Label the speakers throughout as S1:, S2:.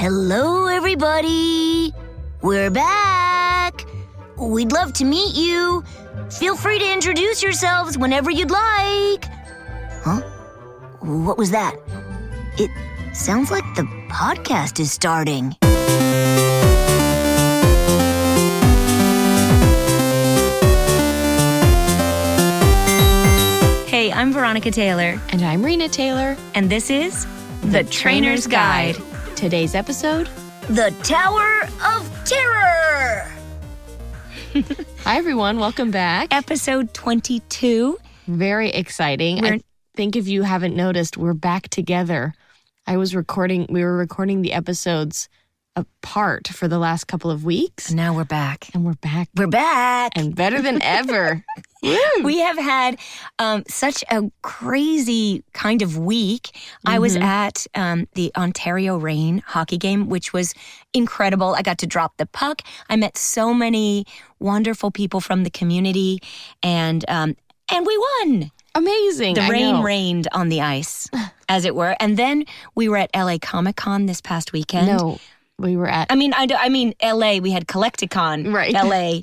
S1: Hello, everybody. We're back. We'd love to meet you. Feel free to introduce yourselves whenever you'd like. Huh? What was that? It sounds like the podcast is starting. Hey, I'm Veronica Taylor.
S2: And I'm Rena Taylor.
S1: And this is The Trainer's Guide.
S2: Today's episode,
S1: The Tower of Terror.
S2: Hi, everyone. Welcome back.
S1: Episode 22.
S2: Very exciting. I think if you haven't noticed, we're back together. We were recording the episodes apart for the last couple of weeks.
S1: And now we're back.
S2: And we're back.
S1: We're back.
S2: And better than ever.
S1: We have had such a crazy kind of week. Mm-hmm. I was at the Ontario Reign hockey game, which was incredible. I got to drop the puck. I met so many wonderful people from the community, and we won.
S2: Amazing.
S1: The rain rained on the ice, as it were. And then we were at LA Comic-Con this past weekend.
S2: No, we were at...
S1: I mean LA. We had Collecticon,
S2: right.
S1: LA.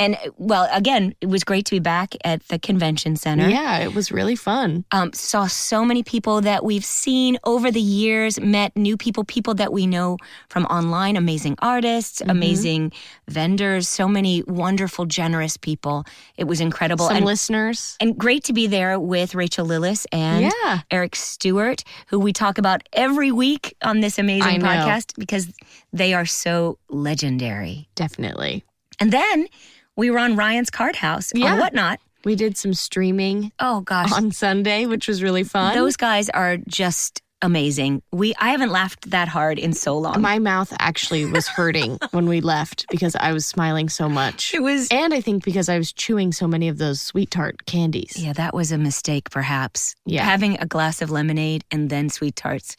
S1: And, well, again, it was great to be back at the convention center.
S2: Yeah, it was really fun.
S1: Saw so many people that we've seen over the years, met new people that we know from online, amazing artists, amazing vendors, so many wonderful, generous people. It was incredible.
S2: Some listeners.
S1: And great to be there with Rachel Lillis and Eric Stewart, who we talk about every week on this amazing podcast because they are so legendary.
S2: Definitely.
S1: And then... we were on Ryan's Card House on Whatnot.
S2: We did some streaming on Sunday, which was really fun.
S1: Those guys are just amazing. I haven't laughed that hard in so long.
S2: My mouth actually was hurting when we left because I was smiling so much. And I think because I was chewing so many of those sweet tart candies.
S1: Yeah, that was a mistake, perhaps.
S2: Yeah.
S1: Having a glass of lemonade and then sweet tarts.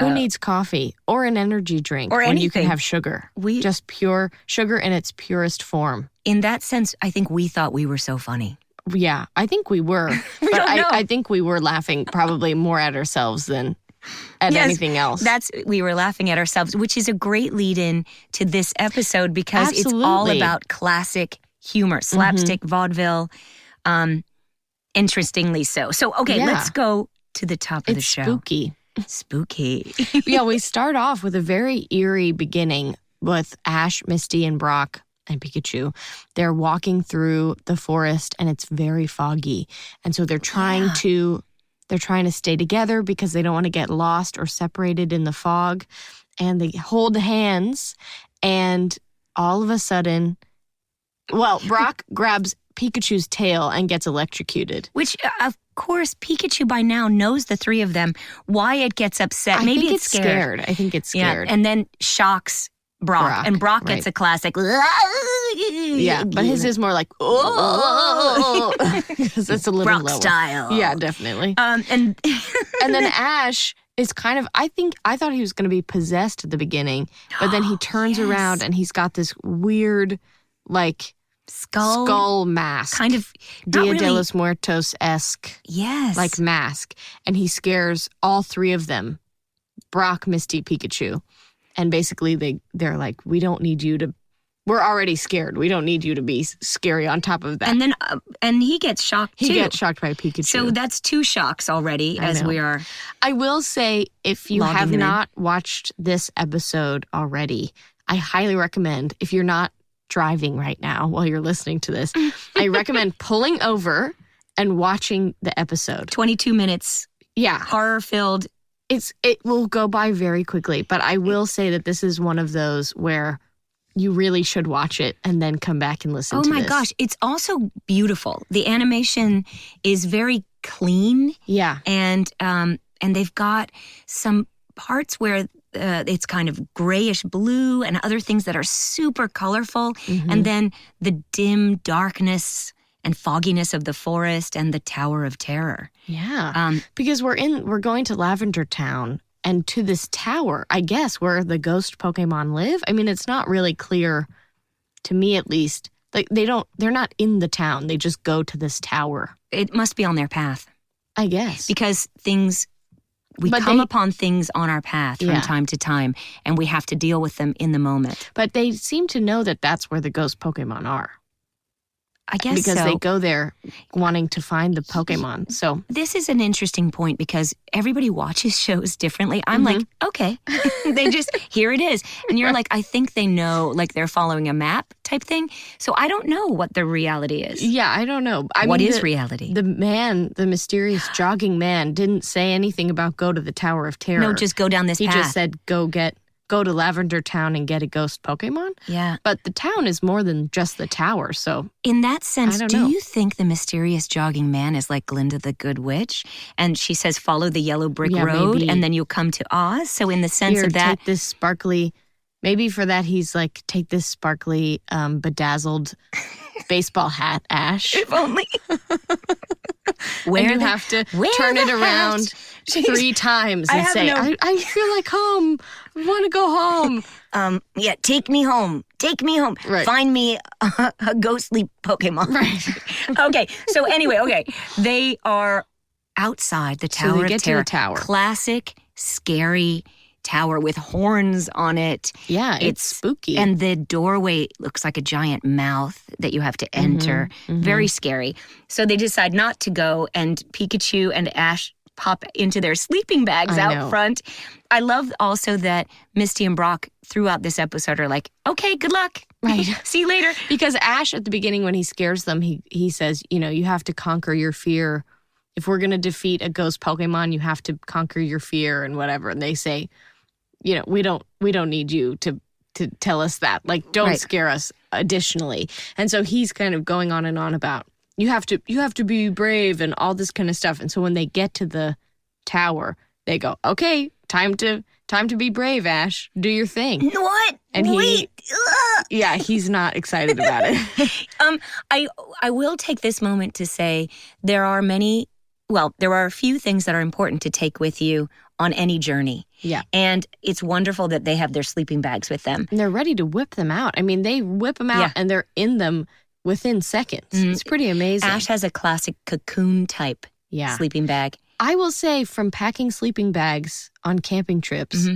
S2: Who needs coffee or an energy drink
S1: or
S2: when
S1: anything?
S2: You can have sugar? Just pure sugar in its purest form.
S1: In that sense, I think we thought we were so funny.
S2: Yeah, I think we were.
S1: But
S2: I think we were laughing probably more at ourselves than at anything else.
S1: We were laughing at ourselves, which is a great lead-in to this episode because it's all about classic humor, slapstick, vaudeville, interestingly so. So, okay, let's go to the top of the show.
S2: It's spooky.
S1: Spooky.
S2: Yeah, we start off with a very eerie beginning with Ash, Misty, and Brock and Pikachu. They're walking through the forest and it's very foggy. And so they're trying to stay together because they don't want to get lost or separated in the fog. And they hold hands and all of a sudden, Brock grabs Pikachu's tail and gets electrocuted.
S1: Which, of course, Pikachu by now knows the three of them. Why it gets upset. Maybe it's scared.
S2: I think it's scared.
S1: Yeah, and then shocks Brock. And Brock gets a classic.
S2: Yeah, but his is more like, oh, because it's a little
S1: Brock
S2: lower.
S1: Style.
S2: Yeah, definitely.
S1: And
S2: and then Ash is kind of, I thought he was going to be possessed at the beginning, but then he turns around and he's got this weird, like, skull mask.
S1: Kind of
S2: Dia de los Muertos-esque.
S1: Yes.
S2: Like mask. And he scares all three of them. Brock, Misty, Pikachu. And basically they're like, we don't need you to, we're already scared. We don't need you to be scary on top of that.
S1: And then, and he gets shocked too.
S2: He gets shocked by Pikachu.
S1: So that's two shocks already as we are.
S2: I will say, if you have not watched this episode already, I highly recommend, if you're not driving right now while you're listening to this, I recommend pulling over and watching the episode.
S1: 22 minutes.
S2: Yeah.
S1: Horror-filled.
S2: It will go by very quickly, but I will say that this is one of those where you really should watch it and then come back and listen to this. Oh my
S1: gosh, it's also beautiful. The animation is very clean.
S2: Yeah.
S1: And they've got some parts where it's kind of grayish blue and other things that are super colorful. And then the dim darkness and fogginess of the forest and the Tower of Terror.
S2: Yeah. Because we're going to Lavender Town and to this tower, I guess, where the ghost Pokémon live. I mean, it's not really clear, to me at least. Like they're not in the town. They just go to this tower.
S1: It must be on their path.
S2: I guess.
S1: Because things We come upon things on our path from time to time, and we have to deal with them in the moment.
S2: But they seem to know that that's where the ghost Pokemon are.
S1: I guess
S2: because
S1: so.
S2: they go there wanting to find the Pokemon. So
S1: this is an interesting point because everybody watches shows differently. I'm like, okay. They just, here it is. And you're like, I think they know, like they're following a map type thing. So I don't know what the reality is.
S2: Yeah, I don't know.
S1: What is reality?
S2: The man, the mysterious jogging man, didn't say anything about go to the Tower of Terror.
S1: No, just go down this path.
S2: He just said go to Lavender Town and get a ghost Pokemon.
S1: Yeah.
S2: But the town is more than just the tower, so
S1: in that sense,
S2: do
S1: you think the mysterious jogging man is like Glinda the Good Witch? And she says, follow the yellow brick road,
S2: maybe.
S1: And then you'll come to Oz? So in the sense of that...
S2: take this sparkly... Maybe for that, he's like, take this sparkly, bedazzled baseball hat, Ash.
S1: If only.
S2: And you have to turn it around 3 times and say, I feel like home. I want to go home.
S1: Yeah, take me home. Take me home.
S2: Right.
S1: Find me a ghostly Pokemon.
S2: Right.
S1: Okay, so anyway, they are outside the Tower of Terror.
S2: So they get to the tower.
S1: Classic, scary tower with horns on it.
S2: Yeah, it's spooky.
S1: And the doorway looks like a giant mouth that you have to enter. Very scary. So they decide not to go, and Pikachu and Ash pop into their sleeping bags out front. I love also that Misty and Brock throughout this episode are like, okay, good luck.
S2: Right.
S1: See you later.
S2: Because Ash at the beginning when he scares them, he says, you have to conquer your fear. If we're going to defeat a ghost Pokemon, you have to conquer your fear and whatever. And they say, we don't need you to tell us that. Like, don't scare us additionally. And so he's kind of going on and on about you have to be brave and all this kind of stuff. And so when they get to the tower, they go, okay, time to be brave, Ash. Do your thing.
S1: What?
S2: And
S1: Wait.
S2: He's not excited about it.
S1: I will take this moment to say there are a few things that are important to take with you on any journey.
S2: Yeah.
S1: And it's wonderful that they have their sleeping bags with them.
S2: And they're ready to whip them out. I mean, they whip them out and they're in them within seconds. It's pretty amazing.
S1: Ash has a classic cocoon type sleeping bag.
S2: I will say from packing sleeping bags on camping trips,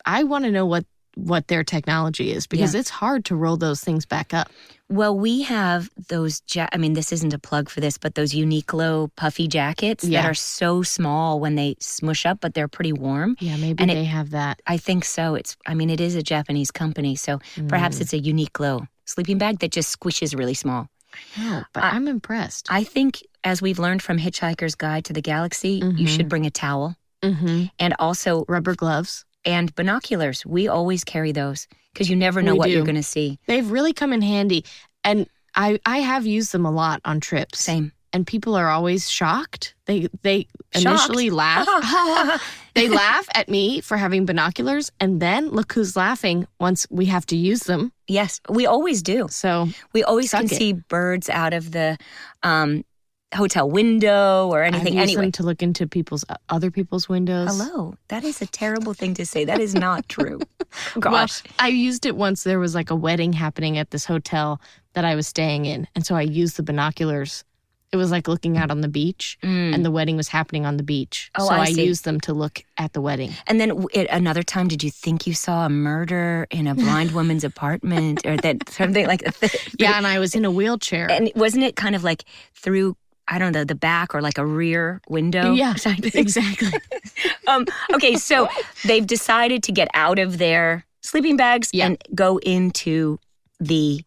S2: I want to know what their technology is because it's hard to roll those things back up.
S1: Well, we have those, this isn't a plug for this, but those Uniqlo puffy jackets that are so small when they smush up, but they're pretty warm.
S2: Yeah, maybe they have that.
S1: I think so. It is a Japanese company, so perhaps it's a Uniqlo sleeping bag that just squishes really small.
S2: No, but I'm impressed.
S1: I think, as we've learned from Hitchhiker's Guide to the Galaxy, you should bring a towel and also
S2: rubber gloves.
S1: And binoculars. We always carry those because you never know what you're going to see.
S2: They've really come in handy. And I have used them a lot on trips.
S1: Same.
S2: And people are always shocked. They initially laugh. They laugh at me for having binoculars. And then look who's laughing once we have to use them.
S1: Yes, we always do.
S2: So
S1: we always can see birds out of the hotel window or anything.
S2: I've used them to look into other people's windows.
S1: Hello. That is a terrible thing to say. That is not true. Gosh.
S2: Well, I used it once. There was like a wedding happening at this hotel that I was staying in. And so I used the binoculars. It was like looking out on the beach and the wedding was happening on the beach.
S1: Oh,
S2: so I
S1: see.
S2: used them to look at the wedding.
S1: And then another time, did you think you saw a murder in a blind woman's apartment or that something like that?
S2: Yeah, and I was in a wheelchair.
S1: And wasn't it kind of like through, I don't know, the back or like a rear window?
S2: Yeah, exactly.
S1: Okay, so they've decided to get out of their sleeping bags and go into the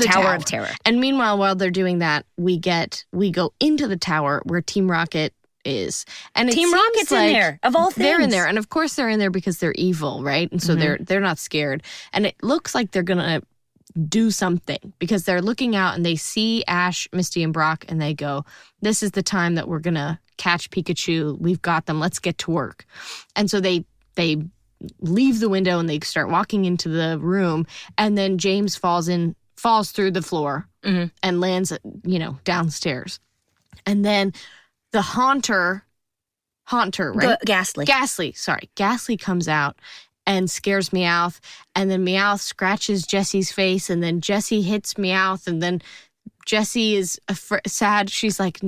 S1: Tower of Terror.
S2: And meanwhile, while they're doing that, we go into the tower where Team Rocket is. And
S1: Team Rocket's in there, of all things.
S2: They're in there. And of course they're in there because they're evil, right? And so they're not scared. And it looks like they're going to do something because they're looking out and they see Ash, Misty, and Brock and they go, this is the time that we're going to catch Pikachu. We've got them. Let's get to work. And so they leave the window and they start walking into the room. And then James falls through the floor and lands, downstairs. And then the Haunter, right? Ghastly comes out and scares Meowth. And then Meowth scratches Jessie's face. And then Jessie hits Meowth. And then Jessie is sad. She's like,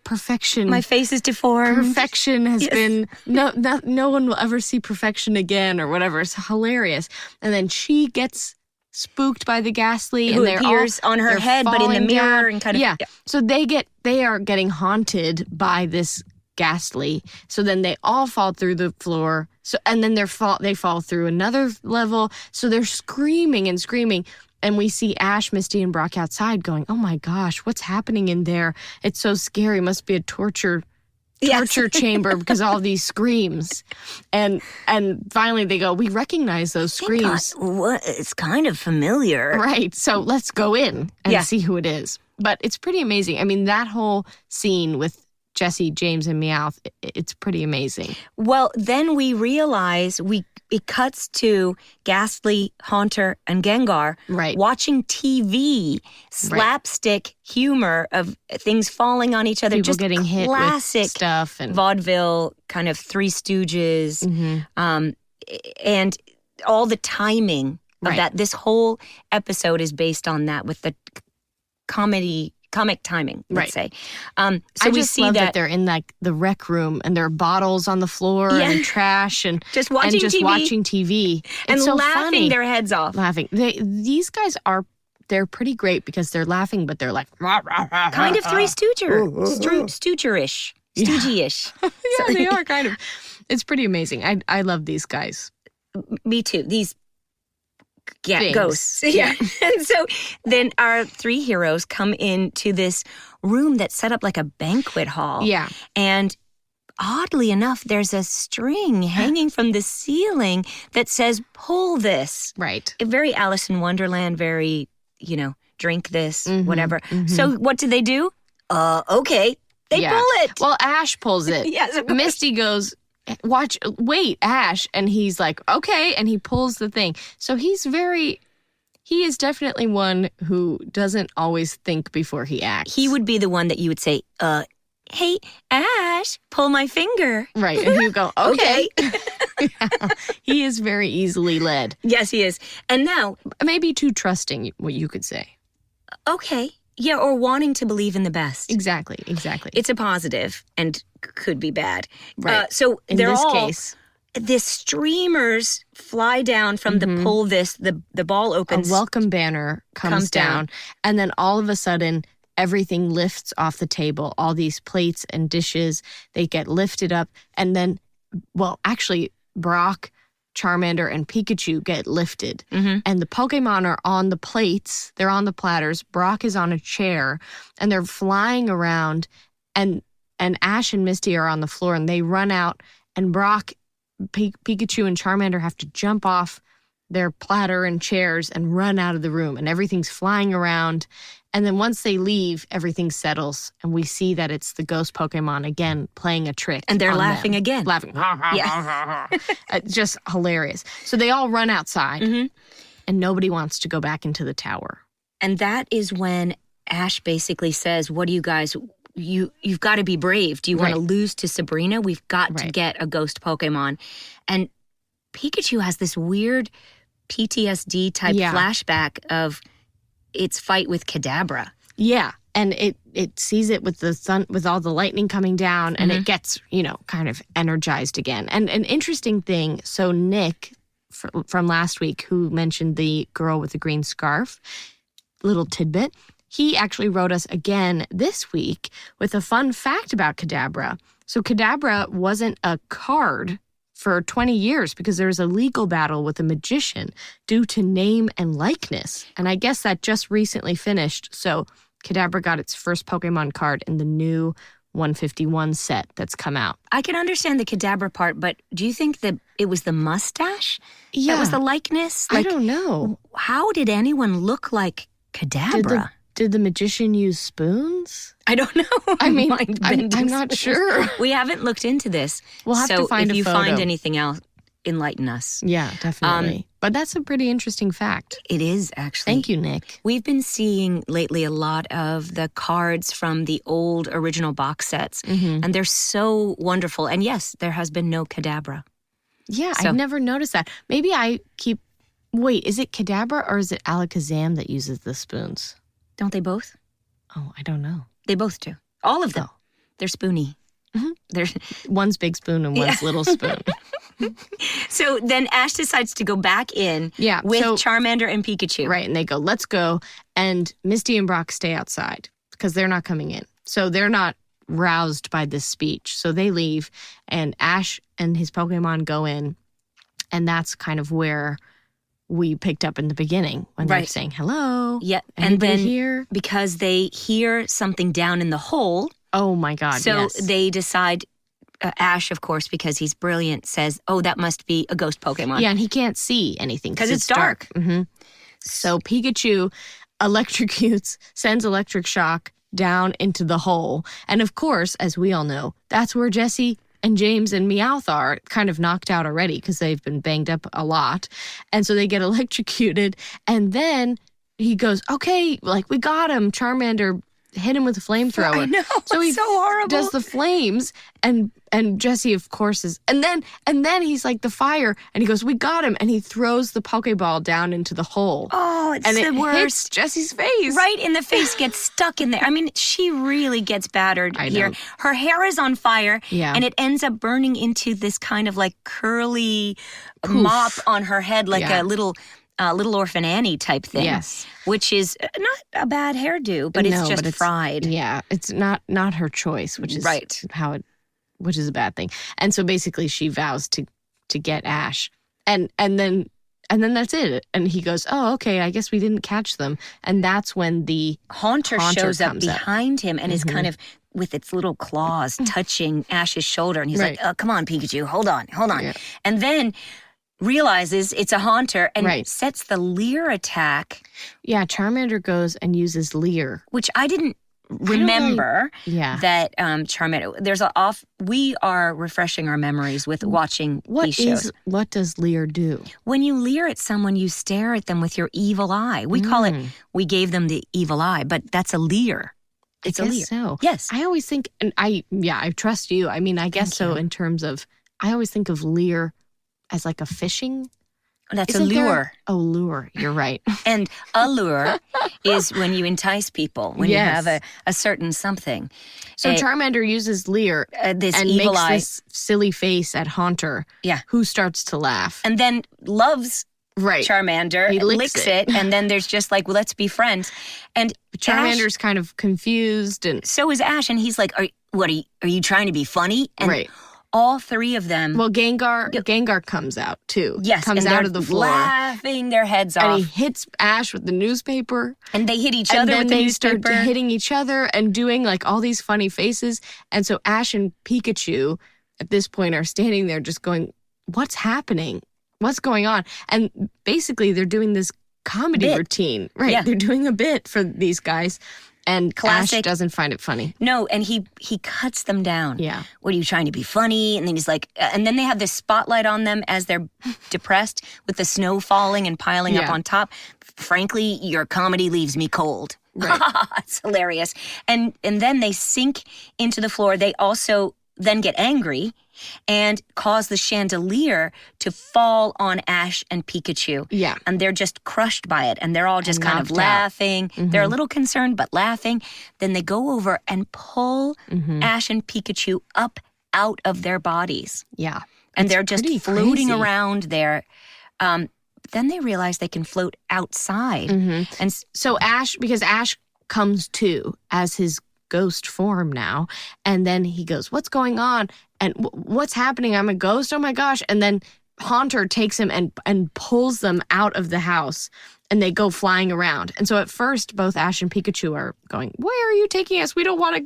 S2: perfection.
S1: My face is deformed.
S2: Perfection has been, no one will ever see perfection again or whatever. It's hilarious. And then she gets spooked by the ghastly.
S1: Who
S2: and
S1: appears on her head, but in the mirror
S2: down.
S1: and kind of.
S2: Yeah. So they are getting haunted by this ghastly. So then they all fall through the floor. And then they fall through another level. So they're screaming and screaming. And we see Ash, Misty, and Brock outside going, oh my gosh, what's happening in there? It's so scary. Must be a torture chamber because all these screams. And finally they go, we recognize those screams.
S1: It's kind of familiar.
S2: Right. So let's go in and see who it is. But it's pretty amazing. I mean, that whole scene with Jessie, James, and Meowth, it's pretty amazing.
S1: Well, then we realize it cuts to Ghastly, Haunter, and Gengar watching TV, slapstick humor of things falling on each other.
S2: People
S1: just
S2: getting hit
S1: classic
S2: with stuff and
S1: vaudeville, kind of Three Stooges, and all the timing of that. This whole episode is based on that with the comic timing, let's say. So
S2: I
S1: we
S2: just
S1: see
S2: love that they're in like the rec room and there are bottles on the floor and trash and
S1: just watching
S2: TV
S1: and
S2: so
S1: laughing
S2: funny.
S1: Their heads off.
S2: These guys they're pretty great because they're laughing, but they're like rah, rah, rah,
S1: kind of Three Stooger-ish. Stoogey-ish.
S2: Yeah, they are kind of. It's pretty amazing. I love these guys.
S1: Me too. These
S2: things.
S1: Ghosts. Yeah. And so then our three heroes come into this room that's set up like a banquet hall.
S2: Yeah.
S1: And oddly enough, there's a string hanging from the ceiling that says, pull this.
S2: Right.
S1: Very Alice in Wonderland, very, drink this, whatever. So what do? Okay. They pull it.
S2: Well, Ash pulls it.
S1: Yes.
S2: Misty goes, wait, Ash. And he's like, okay. And he pulls the thing. So he is definitely one who doesn't always think before he acts.
S1: He would be the one that you would say, hey, Ash, pull my finger.
S2: Right. And you go, okay.
S1: Yeah.
S2: He is very easily led.
S1: Yes, he is. And now.
S2: Maybe too trusting, what you could say.
S1: Okay. Yeah, or wanting to believe in the best.
S2: Exactly.
S1: It's a positive and could be bad.
S2: Right.
S1: So
S2: in this case,
S1: the streamers fly down from the pull this, the ball opens.
S2: A welcome banner comes down. And then all of a sudden, everything lifts off the table. All these plates and dishes, they get lifted up. And then, actually, Brock, Charmander, and Pikachu get lifted. And the Pokemon are on the plates. They're on the platters. Brock is on a chair. And they're flying around. And Ash and Misty are on the floor. And they run out. And Brock, Pikachu, and Charmander have to jump off their platter and chairs and run out of the room. And everything's flying around. And then once they leave, everything settles. And we see that it's the ghost Pokemon again playing a trick.
S1: And they're laughing again.
S2: Laughing.
S1: Yeah.
S2: Just hilarious. So they all run outside. And nobody wants to go back into the tower.
S1: And that is when Ash basically says, what do you guys... You've got to be brave. Do you want to lose to Sabrina? We've got to get a ghost Pokemon. And Pikachu has this weird PTSD type flashback of its fight with Kadabra.
S2: Yeah. And it sees it with the sun, with all the lightning coming down, and it gets, kind of energized again. And an interesting thing, so Nick from last week, who mentioned the girl with the green scarf, little tidbit, he actually wrote us again this week with a fun fact about Kadabra. So Kadabra wasn't a card for 20 years because there was a legal battle with a magician due to name and likeness. And I guess that just recently finished. So Kadabra got its first Pokemon card in the new 151 set that's come out.
S1: I can understand the Kadabra part, but do you think that it was the mustache that was the likeness?
S2: I don't know.
S1: How did anyone look like Kadabra?
S2: Did the magician use spoons?
S1: I don't know.
S2: I mean, I'm not sure.
S1: We haven't looked into this.
S2: We'll have to find a photo.
S1: So if you find anything else, enlighten us.
S2: Yeah, definitely. But that's a pretty interesting fact.
S1: It is, actually.
S2: Thank you, Nick.
S1: We've been seeing lately a lot of the cards from the old original box sets, and they're so wonderful. And yes, there has been no Kadabra.
S2: Yeah, I've never noticed that. Maybe Wait, is it Kadabra or is it Alakazam that uses the spoons?
S1: Don't they both?
S2: Oh, I don't know.
S1: They both do. All of them.
S2: Oh.
S1: They're spoony. They're
S2: One's big spoon and one's little spoon.
S1: So then Ash decides to go back in with Charmander and Pikachu.
S2: Right, and they go, let's go. And Misty and Brock stay outside because they're not coming in. So they're not roused by this speech. So they leave, and Ash and his Pokemon go in. And that's kind of where we picked up in the beginning when they're saying, hello.
S1: Yeah,
S2: and then
S1: here? Because they hear something down in the hole.
S2: Oh, my God,
S1: So they decide, Ash, of course, because he's brilliant, says, oh, that must be a ghost Pokemon.
S2: Yeah, and he can't see anything.
S1: Because it's dark.
S2: Mm-hmm. So Pikachu sends electric shock down into the hole. And of course, as we all know, that's where Jessie and James and Meowth are kind of knocked out already because they've been banged up a lot. And so they get electrocuted. And then he goes, okay, like, we got him. Charmander hit him with a flamethrower.
S1: I know,
S2: so
S1: it's so horrible.
S2: Does the flames, and Jessie, of course, is, and then he's like, the fire, and he goes, we got him, and he throws the Pokeball down into the hole.
S1: Oh, it's the worst.
S2: And it hits Jessie's face.
S1: Right in the face, gets stuck in there. I mean, she really gets battered here. Her hair is on fire, and it ends up burning into this kind of like curly mop on her head, like a little Orphan Annie type thing.
S2: Yes.
S1: Which is not a bad hairdo, but it's just fried.
S2: Yeah, it's not her choice, which is which is a bad thing. And so basically she vows to get Ash. And then that's it. And he goes, oh, okay, I guess we didn't catch them. And that's when the
S1: Haunter shows up behind him and is kind of with its little claws touching Ash's shoulder. And he's like, oh, come on, Pikachu, hold on. Yeah. And then realizes it's a Haunter and sets the Leer attack.
S2: Yeah, Charmander goes and uses Leer.
S1: Which I didn't remember that Charmander, we are refreshing our memories with watching these shows.
S2: What does Leer do?
S1: When you leer at someone, you stare at them with your evil eye. We call it, we gave them the evil eye, but that's a leer. It's a leer.
S2: So.
S1: Yes.
S2: I always think, and I trust you. I mean, I guess so in terms of, I always think of Leer as like a fishing.
S1: That's a lure.
S2: Lure. You're right.
S1: And a lure is when you entice people, when you have a certain something.
S2: So Charmander uses Leer
S1: this
S2: and
S1: evil
S2: makes
S1: eye.
S2: this silly face at Haunter, who starts to laugh.
S1: And then loves Charmander,
S2: he
S1: licks it, and then there's just like, well, let's be friends. And
S2: Charmander's kind of confused. And
S1: so is Ash, and he's like, are you trying to be funny? And all three of them.
S2: Well, Gengar comes out too.
S1: Yes,
S2: comes out of the floor,
S1: laughing their heads off.
S2: And he hits Ash with the newspaper.
S1: And they hit each other with the newspaper.
S2: And then they start hitting each other and doing like all these funny faces. And so Ash and Pikachu at this point are standing there just going, what's happening? What's going on? And basically they're doing this comedy routine. Right. Yeah. They're doing a bit for these guys. And Ash doesn't find it funny.
S1: No, and he cuts them down.
S2: Yeah.
S1: What, are you trying to be funny? And then he's like, and then they have this spotlight on them as they're depressed with the snow falling and piling up on top. Frankly, your comedy leaves me cold.
S2: Right.
S1: It's hilarious. And then they sink into the floor. They also then get angry and cause the chandelier to fall on Ash and Pikachu.
S2: Yeah.
S1: And they're just crushed by it. And they're all just kind of laughing. They're a little concerned, but laughing. Then they go over and pull Ash and Pikachu up out of their bodies.
S2: Yeah.
S1: And they're just floating around there. Then they realize they can float outside.
S2: And so because Ash comes to as his ghost form now, and then he goes, what's going on? And what's happening? I'm a ghost? Oh my gosh. And then Haunter takes him and pulls them out of the house, and they go flying around. And so at first, both Ash and Pikachu are going, where are you taking us? We don't want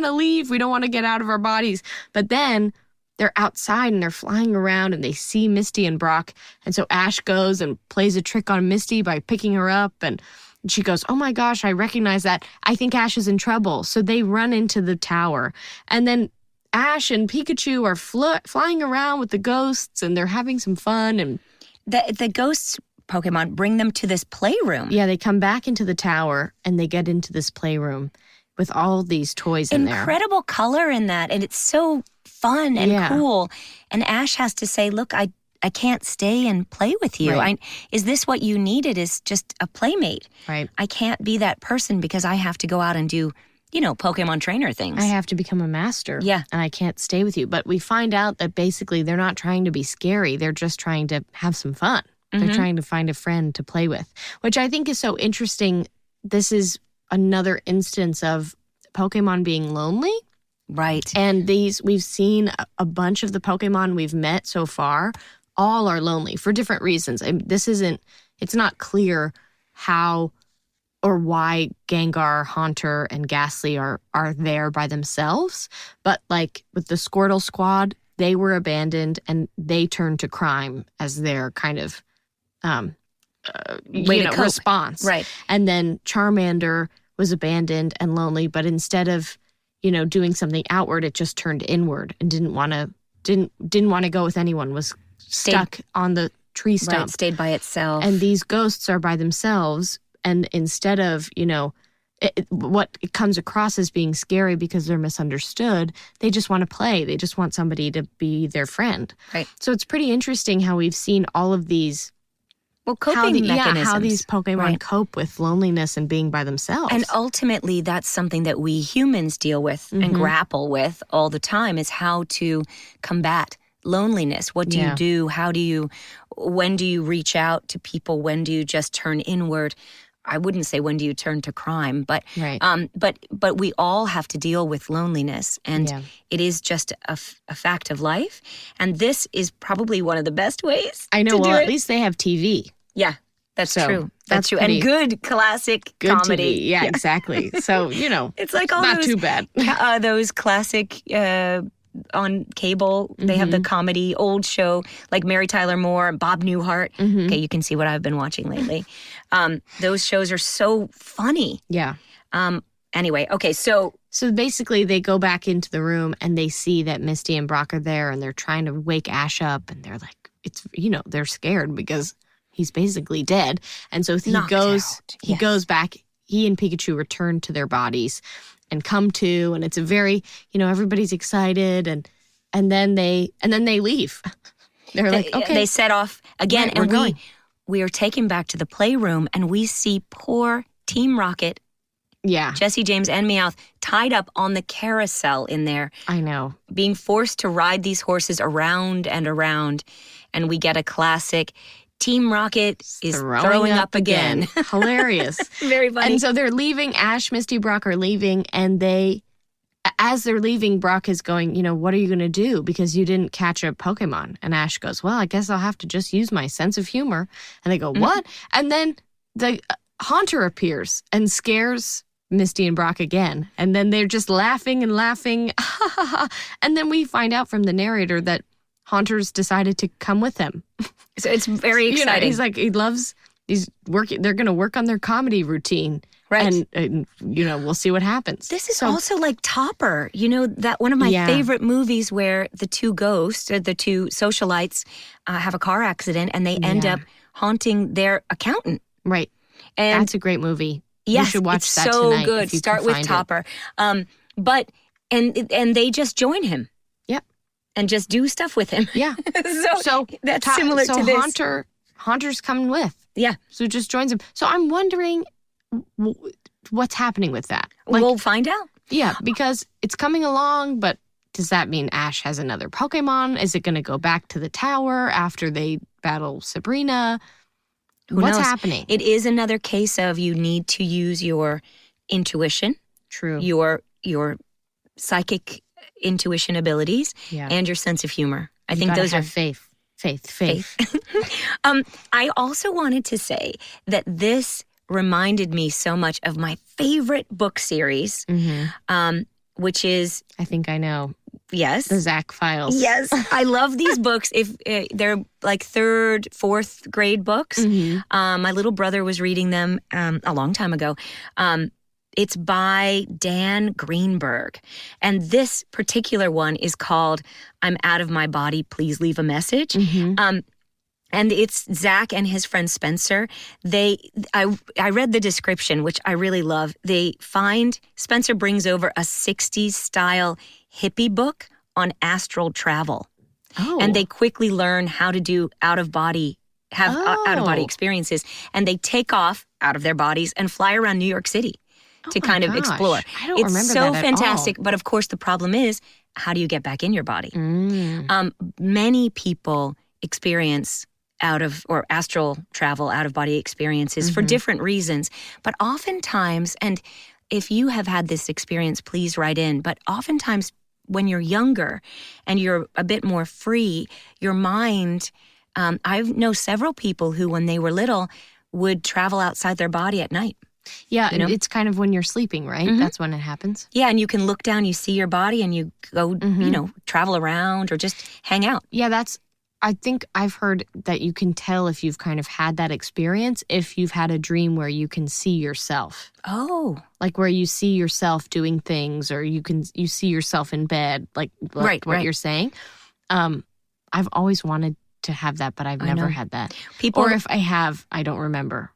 S2: to leave. We don't want to get out of our bodies. But then they're outside and they're flying around and they see Misty and Brock. And so Ash goes and plays a trick on Misty by picking her up, and she goes, oh my gosh, I recognize that. I think Ash is in trouble. So they run into the tower. And then Ash and Pikachu are flying around with the ghosts, and they're having some fun. And
S1: the ghosts Pokemon bring them to this playroom.
S2: Yeah, they come back into the tower, and they get into this playroom with all these toys in there.
S1: Incredible color in that, and it's so fun and cool. And Ash has to say, look, I can't stay and play with you.
S2: Right.
S1: Is this what you needed? Is just a playmate?
S2: Right.
S1: I can't be that person because I have to go out and do, Pokemon trainer things.
S2: I have to become a master.
S1: Yeah.
S2: And I can't stay with you. But we find out that basically they're not trying to be scary. They're just trying to have some fun. They're trying to find a friend to play with, which I think is so interesting. This is another instance of Pokemon being lonely.
S1: Right.
S2: And we've seen a bunch of the Pokemon we've met so far, all are lonely for different reasons. It's not clear how or why Gengar, Haunter, and Ghastly are there by themselves. But like with the Squirtle squad, they were abandoned and they turned to crime as their kind of
S1: way to cope.
S2: Response.
S1: Right.
S2: And then Charmander was abandoned and lonely, but instead of, doing something outward, it just turned inward and didn't want to go with anyone, was stuck on the tree stump.
S1: Right, stayed by itself.
S2: And these ghosts are by themselves. And instead of, what it comes across as being scary because they're misunderstood, they just want to play. They just want somebody to be their friend.
S1: Right.
S2: So it's pretty interesting how we've seen all of these
S1: coping mechanisms.
S2: How these Pokemon
S1: right.
S2: cope with loneliness and being by themselves.
S1: And ultimately, that's something that we humans deal with and grapple with all the time, is how to combat loneliness. What do you do? When do you reach out to people? When do you just turn inward? I wouldn't say when do you turn to crime, but
S2: right.
S1: but we all have to deal with loneliness, and it is just a fact of life. And this is probably one of the best ways.
S2: I know.
S1: To
S2: well,
S1: do
S2: at
S1: it.
S2: least they have TV.
S1: Yeah, that's true.
S2: That's
S1: true.
S2: pretty,
S1: and good classic
S2: good
S1: comedy.
S2: TV. Yeah, exactly. So
S1: it's like all
S2: not
S1: those,
S2: too bad.
S1: Those classic. On cable, they have the comedy old show like Mary Tyler Moore, Bob Newhart. Okay, you can see what I've been watching lately. Those shows are so funny.
S2: Yeah.
S1: Anyway, okay, so
S2: basically they go back into the room and they see that Misty and Brock are there and they're trying to wake Ash up, and they're like, they're scared because he's basically dead. And so he goes back. He and Pikachu return to their bodies and come to, and it's a very, everybody's excited, and then they leave. They're like, okay.
S1: They set off again,
S2: right,
S1: and we are taken back to the playroom, and we see poor Team Rocket, Jesse James and Meowth, tied up on the carousel in there.
S2: I know.
S1: Being forced to ride these horses around and around, and we get a classic, Team Rocket is throwing up again.
S2: Hilarious.
S1: Very funny.
S2: And so they're leaving. Ash, Misty, Brock are leaving. And as they're leaving, Brock is going, what are you going to do? Because you didn't catch a Pokemon. And Ash goes, well, I guess I'll have to just use my sense of humor. And they go, what? And then the Haunter appears and scares Misty and Brock again. And then they're just laughing and laughing. And then we find out from the narrator that Haunter's decided to come with them.
S1: So it's very exciting.
S2: He's like, he's working. They're going to work on their comedy routine.
S1: Right.
S2: And we'll see what happens.
S1: This is also like Topper. That one of my favorite movies where the two ghosts, or the two socialites, have a car accident and they end up haunting their accountant.
S2: Right.
S1: And
S2: that's a great movie.
S1: Yes,
S2: you should watch
S1: it's
S2: that
S1: so
S2: tonight.
S1: good.
S2: If you
S1: Start
S2: can
S1: with
S2: find
S1: Topper. But they just join him.
S2: Yep.
S1: And just do stuff with him.
S2: Yeah.
S1: so that's similar to this.
S2: Haunter's coming with.
S1: Yeah.
S2: So just joins him. So I'm wondering what's happening with that.
S1: We'll find out.
S2: Yeah, because it's coming along, but does that mean Ash has another Pokemon? Is it going to go back to the tower after they battle Sabrina? What's happening?
S1: It is another case of you need to use your intuition.
S2: True.
S1: Your psychic intuition abilities and your sense of humor. I think those are
S2: faith.
S1: I also wanted to say that this reminded me so much of my favorite book series, which is...
S2: I think I know.
S1: Yes.
S2: The Zach Files.
S1: Yes. I love these books. If they're like 3rd, 4th grade books. My little brother was reading them a long time ago. It's by Dan Greenberg. And this particular one is called I'm Out of My Body, Please Leave a Message. And it's Zach and his friend Spencer. I read the description, which I really love. Spencer brings over a 60s style hippie book on astral travel.
S2: Oh.
S1: And they quickly learn how to do out-of-body experiences. And they take off out of their bodies and fly around New York City to kind of explore.
S2: I don't remember that
S1: It's so
S2: at
S1: fantastic.
S2: all.
S1: But of course, the problem is, how do you get back in your body?
S2: Mm.
S1: Many people experience astral travel, out-of-body experiences for different reasons. But oftentimes, and if you have had this experience, please write in. But oftentimes, when you're younger and you're a bit more free, your mind, I know several people who, when they were little, would travel outside their body at night.
S2: Yeah,
S1: You know?
S2: it's kind of when you're sleeping, right? That's when it happens.
S1: Yeah, and you can look down, you see your body, and you go, travel around or just hang out.
S2: Yeah, I think I've heard that you can tell if you've kind of had that experience if you've had a dream where you can see yourself.
S1: Oh.
S2: Like where you see yourself doing things, or you see yourself in bed, like what you're saying. I've always wanted to have that, but I've never had that. Or if I have, I don't remember.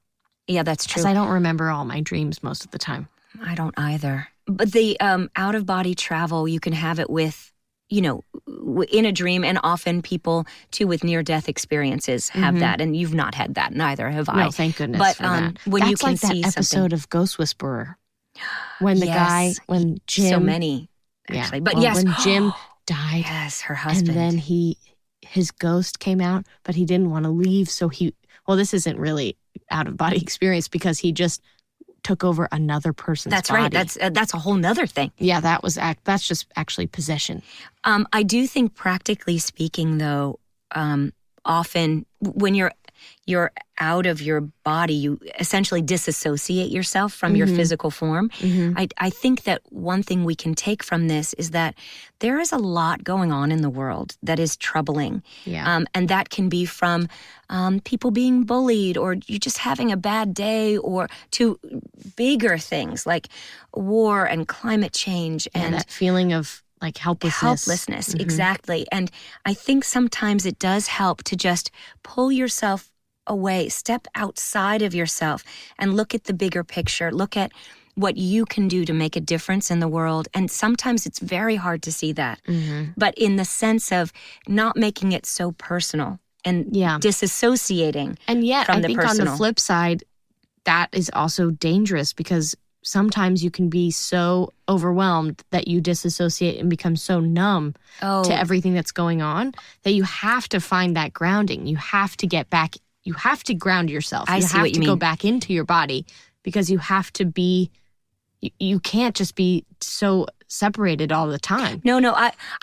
S1: Yeah, that's true.
S2: Because I don't remember all my dreams most of the time.
S1: I don't either. But the out-of-body travel, you can have it with, in a dream, and often people, too, with near-death experiences have that, and you've not had that, neither have I.
S2: No, thank goodness
S1: but,
S2: for that.
S1: When
S2: That's
S1: you can
S2: like that
S1: see
S2: episode
S1: something.
S2: of Ghost Whisperer. When the guy, when Jim...
S1: So many, actually. But yes.
S2: When Jim died.
S1: Yes, her husband.
S2: And then his ghost came out, but he didn't want to leave, so this isn't really out-of-body experience because he just took over another person's body.
S1: That's right. That's a whole nother thing.
S2: Yeah, that's just actually possession.
S1: I do think, practically speaking, though, often when you're out of your body, you essentially disassociate yourself from your physical form. I think that one thing we can take from this is that there is a lot going on in the world that is troubling.
S2: Yeah.
S1: And that can be from people being bullied, or you just having a bad day, or to bigger things like war and climate change. And
S2: that feeling of like helplessness.
S1: Exactly. And I think sometimes it does help to just pull yourself away, step outside of yourself and look at the bigger picture, look at what you can do to make a difference in the world. And sometimes it's very hard to see that. But in the sense of not making it so personal and disassociating
S2: and yet,
S1: from
S2: I
S1: the
S2: think
S1: personal.
S2: On the flip side, that is also dangerous because sometimes you can be so overwhelmed that you disassociate and become so numb to everything that's going on that you have to find that grounding. You have to get back. You have to ground yourself.
S1: I see what you mean.
S2: Go back into your body because you have to be. You can't just be so separated all the time.
S1: No,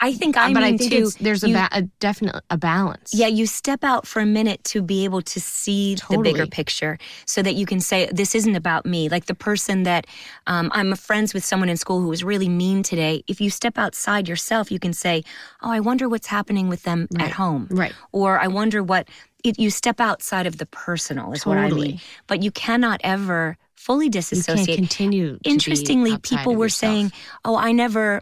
S1: I think I mean too.
S2: There's a definite balance.
S1: Yeah, you step out for a minute to be able to see the bigger picture so that you can say, this isn't about me. Like the person that I'm friends with someone in school who was really mean today. If you step outside yourself, you can say, oh, I wonder what's happening with them at home.
S2: Right.
S1: Or I wonder you step outside of the personal is what I mean. But you cannot ever fully disassociate.
S2: You can't continue to
S1: Interestingly,
S2: be outside
S1: people
S2: of
S1: were
S2: yourself.
S1: saying, oh, I never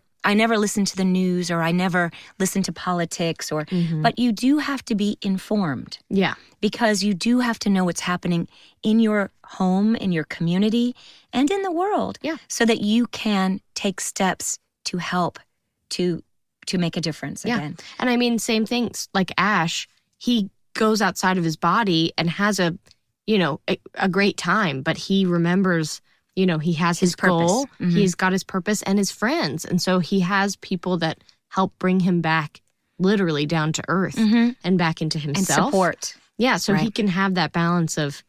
S1: listen to the news, or I never listen to politics, but you do have to be informed.
S2: Yeah.
S1: Because you do have to know what's happening in your home, in your community, and in the world.
S2: Yeah.
S1: So that you can take steps to help to make a difference again.
S2: And I mean, same things like Ash, he goes outside of his body and has a great time, but he remembers, he has his goal, he's got his purpose and his friends. And so he has people that help bring him back literally down to earth and back into himself.
S1: And support.
S2: Yeah, so he can have that balance of,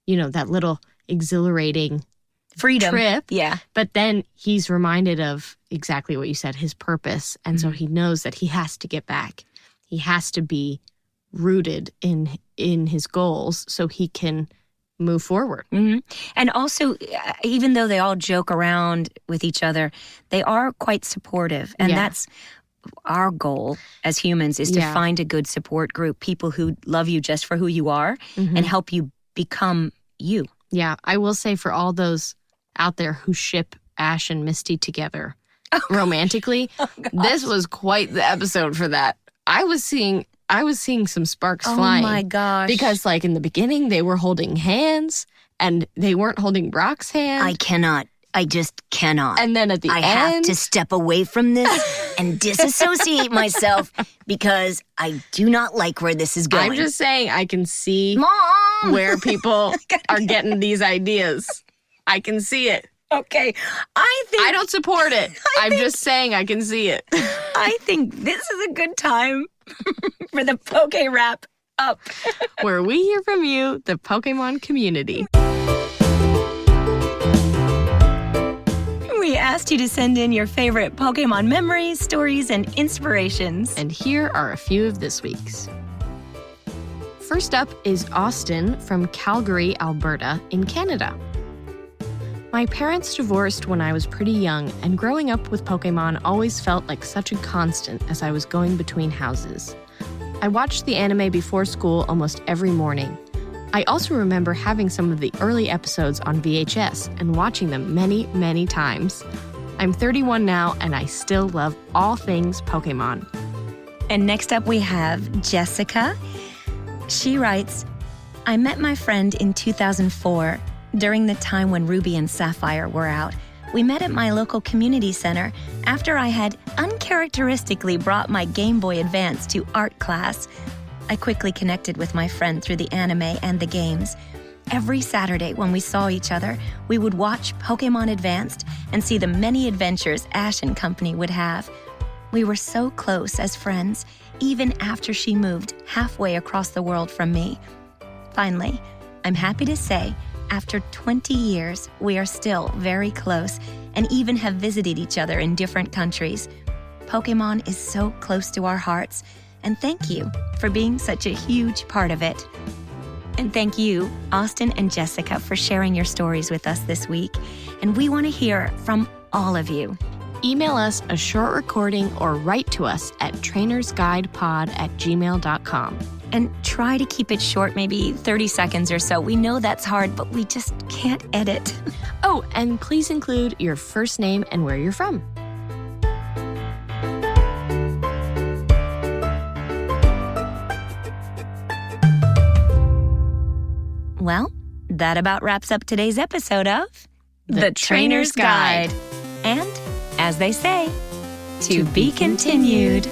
S2: that little exhilarating
S1: freedom
S2: trip.
S1: Yeah.
S2: But then he's reminded of exactly what you said, his purpose. And so he knows that he has to get back. He has to be rooted in his goals so he can move forward.
S1: And also, even though they all joke around with each other, they are quite supportive. And that's our goal as humans, is to find a good support group, people who love you just for who you are and help you become you.
S2: Yeah, I will say for all those out there who ship Ash and Misty together romantically, this was quite the episode for that. I was seeing some sparks flying.
S1: Oh my gosh.
S2: Because like in the beginning, they were holding hands and they weren't holding Brock's hand.
S1: I cannot I just cannot.
S2: And then at the end,
S1: have to step away from this and disassociate myself because I do not like where this is going.
S2: I'm just saying I can see
S1: Mom!
S2: where people are getting these ideas. I can see it.
S1: Okay, I
S2: don't support it. I'm just saying I can see it.
S1: I think this is a good time for the Poke Wrap Up.
S2: Where we hear from you, the Pokemon community.
S1: We asked you to send in your favorite Pokemon memories, stories, and inspirations.
S2: And here are a few of this week's. First up is Austin from Calgary, Alberta, in Canada. My parents divorced when I was pretty young, and growing up with Pokemon always felt like such a constant as I was going between houses. I watched the anime before school almost every morning. I also remember having some of the early episodes on VHS and watching them many, many times. I'm 31 now, and I still love all things Pokemon.
S1: And next up we have Jessica. She writes, I met my friend in 2004 during the time when Ruby and Sapphire were out. We met at my local community center after I had uncharacteristically brought my Game Boy Advance to art class. I quickly connected with my friend through the anime and the games. Every Saturday when we saw each other, we would watch Pokémon Advanced and see the many adventures Ash and company would have. We were so close as friends, even after she moved halfway across the world from me. Finally, I'm happy to say, after 20 years, we are still very close and even have visited each other in different countries. Pokémon is so close to our hearts, and thank you for being such a huge part of it. And thank you, Austin and Jessica, for sharing your stories with us this week. And we want to hear from all of you.
S2: Email us a short recording or write to us at trainersguidepod@gmail.com.
S1: And try to keep it short, maybe 30 seconds or so. We know that's hard, but we just can't edit.
S2: Oh, and please include your first name and where you're from.
S1: Well, that about wraps up today's episode of The Trainer's Guide. And, as they say, to be continued.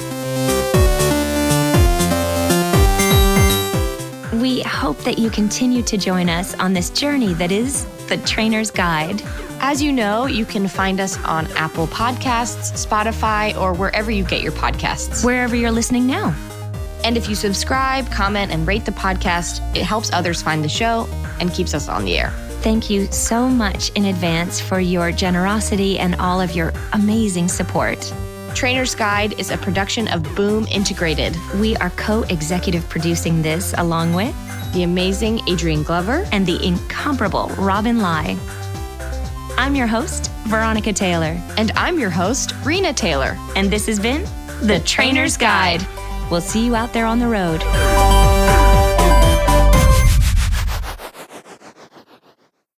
S1: We hope that you continue to join us on this journey that is The Trainer's Guide.
S2: As you know, you can find us on Apple Podcasts, Spotify, or wherever you get your podcasts.
S1: Wherever you're listening now.
S2: And if you subscribe, comment, and rate the podcast, it helps others find the show and keeps us on the air.
S1: Thank you so much in advance for your generosity and all of your amazing support.
S2: Trainer's Guide is a production of Boom Integrated.
S1: We are co-executive producing this along with
S2: the amazing Adrian Glover
S1: and the incomparable Robin Lai. I'm your host, Veronica Taylor.
S2: And I'm your host, Rena Taylor.
S1: And this has been The Trainer's Guide. We'll see you out there on the road.